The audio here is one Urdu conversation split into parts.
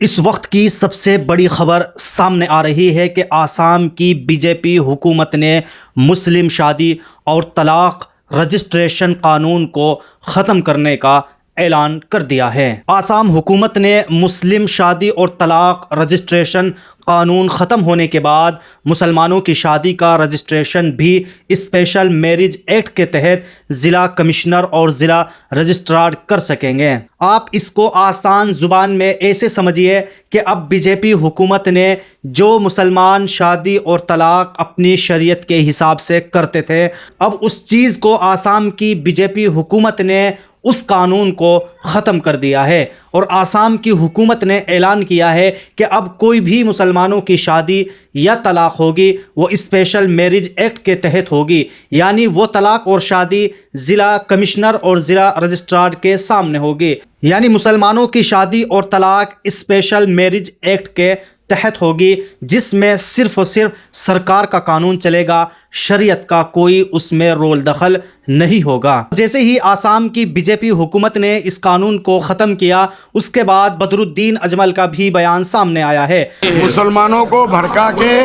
اس وقت کی سب سے بڑی خبر سامنے آ رہی ہے کہ آسام کی بی جے پی حکومت نے مسلم شادی اور طلاق رجسٹریشن قانون کو ختم کرنے کا اعلان کر دیا ہے۔ آسام حکومت نے مسلم شادی اور طلاق رجسٹریشن قانون ختم ہونے کے بعد مسلمانوں کی شادی کا رجسٹریشن بھی اسپیشل میرج ایکٹ کے تحت ضلع کمشنر اور ضلع رجسٹرار کر سکیں گے۔ آپ اس کو آسان زبان میں ایسے سمجھیے کہ اب بی جے پی حکومت نے جو مسلمان شادی اور طلاق اپنی شریعت کے حساب سے کرتے تھے، اب اس چیز کو آسام کی بی جے پی حکومت نے اس قانون کو ختم کر دیا ہے، اور آسام کی حکومت نے اعلان کیا ہے کہ اب کوئی بھی مسلمانوں کی شادی یا طلاق ہوگی وہ اسپیشل میرج ایکٹ کے تحت ہوگی، یعنی وہ طلاق اور شادی ضلع کمشنر اور ضلع رجسٹرار کے سامنے ہوگی، یعنی مسلمانوں کی شادی اور طلاق اسپیشل میرج ایکٹ کے تحت ہوگی، جس میں صرف اور صرف سرکار کا قانون چلے گا، شریعت کا کوئی اس میں رول دخل نہیں ہوگا۔ جیسے ہی آسام کی بی جے پی حکومت نے اس قانون کو ختم کیا، اس کے بعد بدر الدین اجمل کا بھی بیان سامنے آیا ہے۔ مسلمانوں کو بھڑکا کے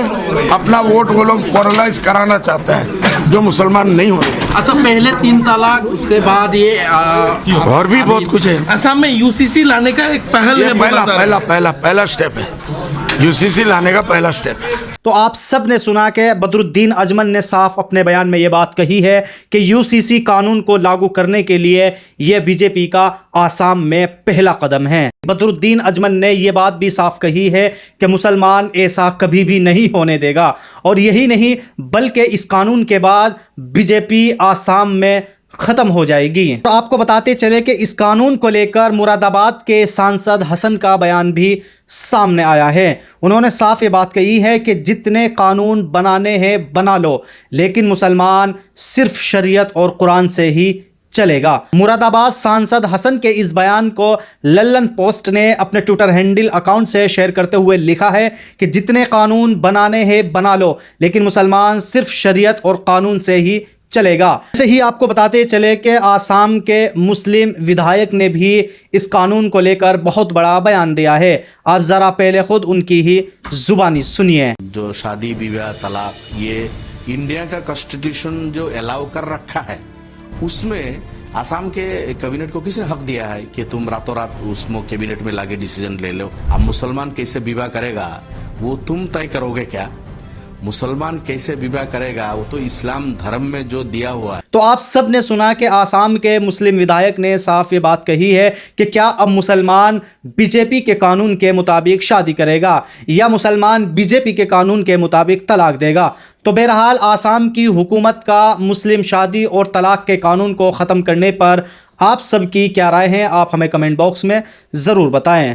اپنا ووٹ وہ لوگ پولرائز کرانا چاہتے ہیں، جو مسلمان نہیں ہوتے۔ اصل پہلے 3 طلاق، اس کے بعد یہ اور بھی بہت کچھ ہے۔ آسام میں یو سی سی لانے کا ایک پہلا سٹیپ ہے، یو سی سی لانے کا پہلا سٹیپ ہے۔ تو آپ سب نے سنا کہ بدر الدین اجمل نے صاف اپنے بیان میں یہ بات کہی ہے کہ یو سی سی قانون کو لاگو کرنے کے لیے یہ بی جے پی کا آسام میں پہلا قدم ہے۔ بدر الدین اجمل نے یہ بات بھی صاف کہی ہے کہ مسلمان ایسا کبھی بھی نہیں ہونے دے گا، اور یہی نہیں بلکہ اس قانون کے بعد بی جے پی آسام میں ختم ہو جائے گی۔ تو آپ کو بتاتے چلے کہ اس قانون کو لے کر مراد آباد کے سانسد حسن کا بیان بھی سامنے آیا ہے۔ انہوں نے صاف یہ بات کہی ہے کہ جتنے قانون بنانے ہیں بنا لو، لیکن مسلمان صرف شریعت اور قرآن سے ہی چلے گا۔ مراد آباد سانسد حسن کے اس بیان کو للن پوسٹ نے اپنے ٹویٹر ہینڈل اکاؤنٹ سے شیئر کرتے ہوئے لکھا ہے کہ جتنے قانون بنانے ہیں بنا لو، لیکن مسلمان صرف شریعت اور قانون سے ہی چلے گا۔ ایسے ہی آپ کو بتاتے چلے کہ آسام کے مسلم ودھائک نے بھی اس قانون کو لے کر بہت بڑا بیان دیا ہے۔ آپ ذرا پہلے خود ان کی ہی زبانی سنیے۔ جو شادی بیوہ طلاق یہ انڈیا کا کانسٹیٹیوشن جو الاؤ کر رکھا ہے، اس میں آسام کے کیبنٹ کو کس نے حق دیا ہے کہ تم راتوں رات اس میں کیبنٹ میں لاگے ڈیسیجن لے لو؟ اب مسلمان کیسے بیوہ کرے گا وہ تم طے کرو گے کیا؟ مسلمان کیسے بیوہ کرے گا وہ تو اسلام دھرم میں جو دیا ہوا ہے۔ تو آپ سب نے سنا کہ آسام کے مسلم ودھائک نے صاف یہ بات کہی ہے کہ کیا اب مسلمان بی جے پی کے قانون کے مطابق شادی کرے گا یا مسلمان بی جے پی کے قانون کے مطابق طلاق دے گا؟ تو بہرحال آسام کی حکومت کا مسلم شادی اور طلاق کے قانون کو ختم کرنے پر آپ سب کی کیا رائے ہیں؟ آپ ہمیں کمنٹ باکس میں ضرور بتائیں۔